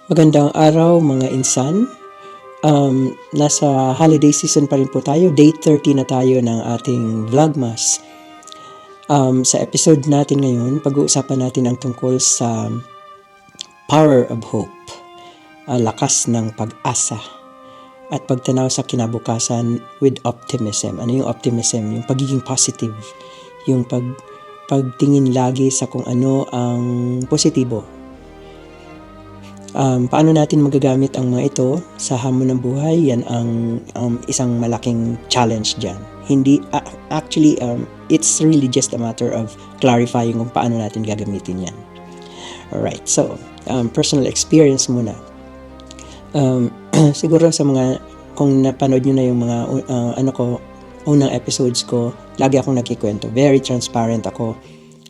Magandang araw mga insan. Nasa holiday season pa rin po tayo. Day 30 na tayo ng ating Vlogmas. Sa episode natin ngayon, pag-uusapan natin ang tungkol sa power of hope, lakas ng pag-asa, at pagtanaw sa kinabukasan with optimism. Ano yung optimism? Yung pagiging positive, yung pagtingin lagi sa kung ano ang positibo. Paano natin magagamit ang mga ito sa hamon ng buhay? Yan ang isang malaking challenge dyan. Actually, it's really just a matter of clarifying kung paano natin gagamitin yan. Alright, so, personal experience muna. Siguro sa mga, kung napanood nyo na yung mga, unang episodes ko, lagi akong nagkikwento. Very transparent ako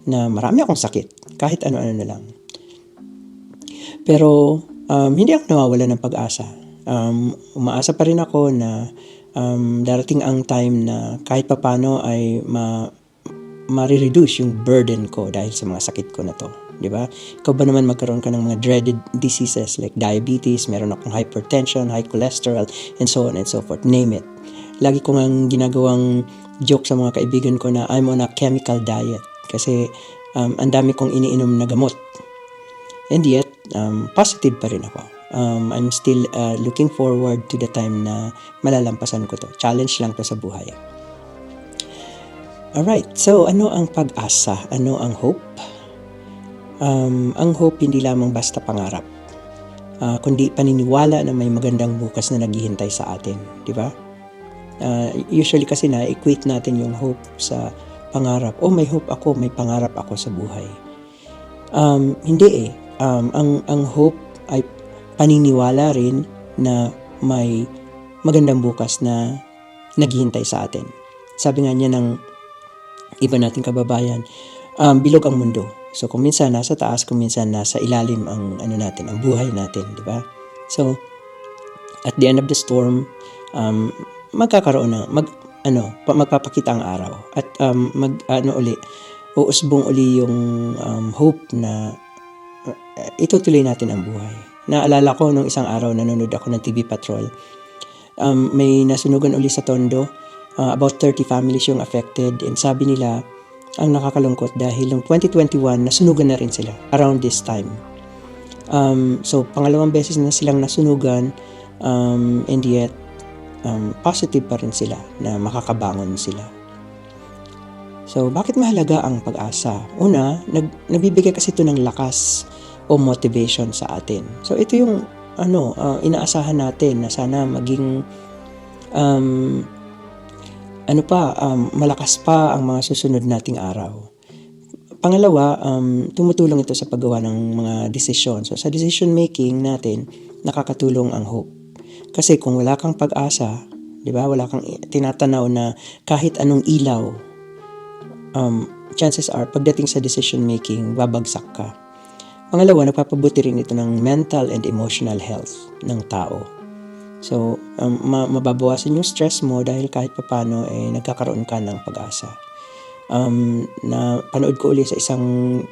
na marami akong sakit, kahit ano-ano na lang. Pero hindi ako nawawala ng pag-asa. Umaasa pa rin ako na darating ang time na kahit papano ay ma-reduce yung burden ko dahil sa mga sakit ko na to. Diba? Ikaw ba naman magkaroon ka ng mga dreaded diseases like diabetes, meron akong hypertension, high cholesterol, and so on and so forth. Name it. Lagi ko ngang ginagawang joke sa mga kaibigan ko na I'm on a chemical diet kasi ang dami kong iniinom na gamot. And yet, positive pa rin ako. I'm still looking forward to the time na malalampasan ko to. Challenge lang to sa buhay. Alright, so ano ang pag-asa? Ano ang hope? Ang hope hindi lamang basta pangarap, kundi paniniwala na may magandang bukas na naghihintay sa atin. Di ba? Usually kasi na-equate natin yung hope sa pangarap. Oh, may hope ako, may pangarap ako sa buhay. Hindi eh. Ang hope ay paniniwala rin na may magandang bukas na naghihintay sa atin. Sabi nga niya ng iba nating kababayan, bilog ang mundo. So kung minsan nasa taas, kung minsan nasa ilalim ang ang buhay natin, di ba? So at the end of the storm, magkakaroon na magpapakita ang araw at uusbong uli yung hope na itutuloy natin ang buhay. Naalala ko nung isang araw nanonood ako ng TV Patrol. May nasunugan uli sa Tondo. About 30 families yung affected. And sabi nila, ang nakakalungkot dahil noong 2021, nasunugan na rin sila around this time. So, pangalawang beses na silang nasunugan and yet, positive pa rin sila na makakabangon sila. So, bakit mahalaga ang pag-asa? Una, nagbibigay kasi ito ng lakas o motivation sa atin. So ito yung inaasahan natin na sana maging malakas pa ang mga susunod nating araw. Pangalawa, tumutulong ito sa paggawa ng mga desisyon. So sa decision making natin, nakakatulong ang hope. Kasi kung wala kang pag-asa, di ba, wala kang tinatanaw na kahit anong ilaw, chances are pagdating sa decision making, babagsak ka. Pangalawa, nagpapabuti rin ito ng mental and emotional health ng tao. So, mababawasan yung stress mo dahil kahit papano nagkakaroon ka ng pag-asa. Na panood ko uli sa isang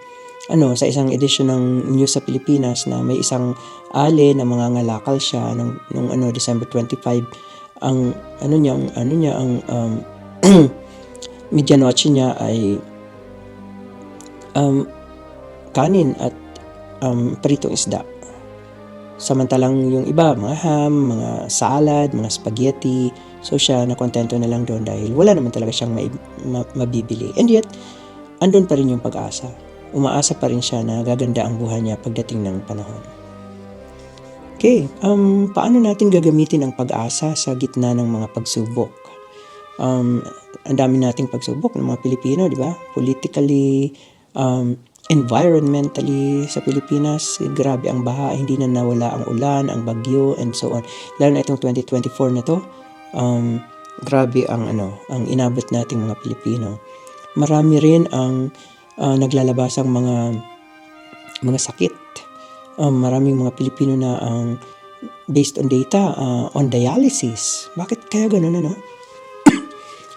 edition ng News sa Pilipinas na may isang ale na mangangalakal siya nung December 25. Ang medianoche niya ay kanin at pritong isda. Samantalang yung iba, mga ham, mga salad, mga spaghetti. So siya nakontento na lang doon dahil wala naman talaga siyang mabibili. And yet, andun pa rin yung pag-asa. Umaasa pa rin siya na gaganda ang buhay niya pagdating ng panahon. Okay, paano natin gagamitin ang pag-asa sa gitna ng mga pagsubok? Ang dami nating pagsubok ng mga Pilipino, di ba? Politically, environmentally sa Pilipinas, grabe ang baha, hindi na nawala ang ulan, ang bagyo, and so on. Lalo na itong 2024 na to, grabe ang inabot nating mga Pilipino. Marami rin ang naglalabasang mga sakit. Maraming mga Pilipino na based on data, on dialysis. Bakit kaya ganun,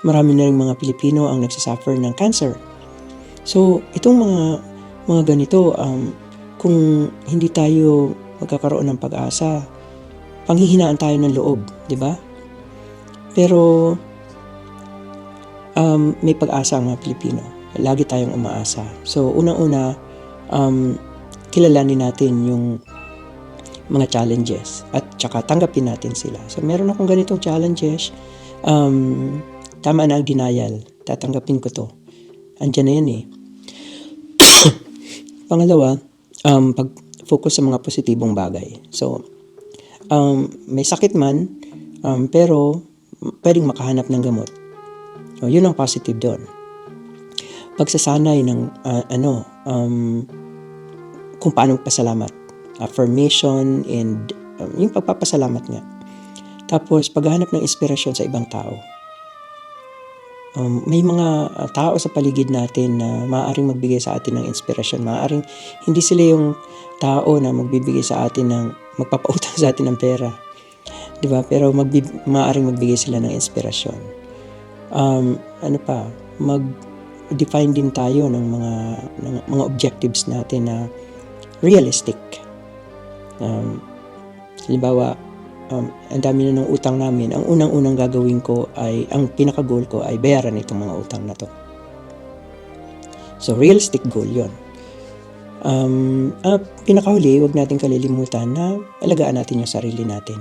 Marami na rin mga Pilipino ang nagsasuffer ng cancer. So, itong mga ganito, kung hindi tayo magkakaroon ng pag-asa. Panghihinaan tayo ng loob, di ba? Pero may pag-asa ang mga Pilipino. Lagi tayong umaasa. So, unang-una, kilalanin natin yung mga challenges at tsaka tanggapin natin sila. So, meron akong ganitong challenges. Tama na ang denial. Tatanggapin ko to. Andiyan na yan eh. Pangalawa, pag-focus sa mga positibong bagay. So, may sakit man, pero pwedeng makahanap ng gamot. So, yun ang positive doon. Pagsasanay ng kung paano magpasalamat. Affirmation and yung pagpapasalamat nga. Tapos, paghahanap ng inspirasyon sa ibang tao. May mga tao sa paligid natin na maaaring magbigay sa atin ng inspirasyon. Maaaring hindi sila yung tao na magbibigay sa atin ng magpapautang sa atin ng pera. Di ba? Pero maaaring magbigay sila ng inspirasyon. Mag-define din tayo ng mga objectives natin na realistic. Halimbawa, ang dami na ng utang namin. Ang unang-unang gagawin ko ay, ang pinaka-goal ko ay bayaran itong mga utang na to. So, realistic goal yon. Pinakahuli, huwag natin kalilimutan na alagaan natin yung sarili natin.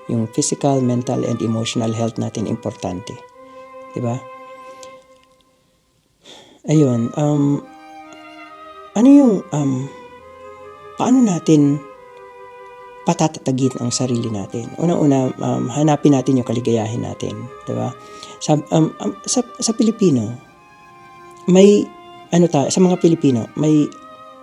Yung physical, mental, and emotional health natin importante. Diba? Ayun, paano natin patatatagin ang sarili natin? Unang-una, hanapin natin yung kaligayahin natin, 'di ba? Sa Pilipino, sa mga Pilipino, may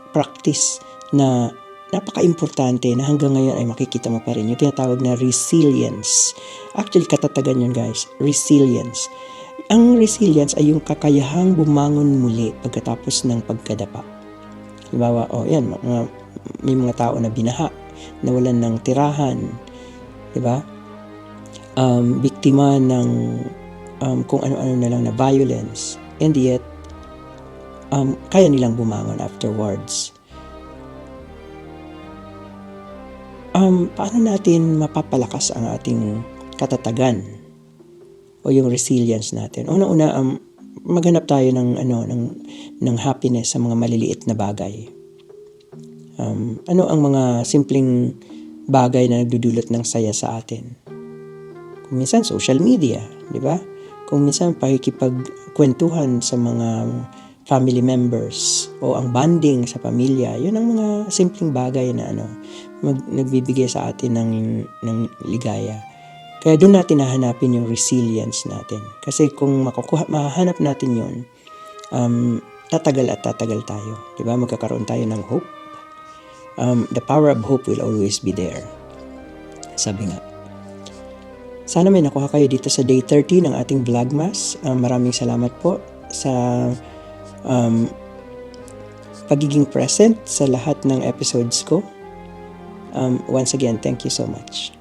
practice na napaka-importante na hanggang ngayon ay makikita mo pa rin, yung tinatawag na resilience. Actually, katatagan yun, guys, resilience. Ang resilience ay yung kakayahang bumangon muli pagkatapos ng pagkadapa. Halimbawa, may mga tao na binaha, nawalan ng tirahan, di ba? Biktima ng kung ano-ano na lang na violence, and yet kaya nilang bumangon afterwards. Paano natin mapapalakas ang ating katatagan o yung resilience natin? Una-una, maghanap tayo ng happiness sa mga maliliit na bagay. Ano ang mga simpleng bagay na nagdudulot ng saya sa atin? Kung minsan, social media, di ba? Kung minsan, pakikipagkwentuhan sa mga family members o ang bonding sa pamilya, yun ang mga simpleng bagay na nagbibigay sa atin ng ligaya. Kaya doon natin hahanapin yung resilience natin. Kasi kung mahahanap natin yun, tatagal at tatagal tayo. Di ba? Magkakaroon tayo ng hope. The power of hope will always be there. Sabi nga. Sana may nakuha kayo dito sa day 30 ng ating Vlogmas. Maraming salamat po sa pagiging present sa lahat ng episodes ko. Once again, thank you so much.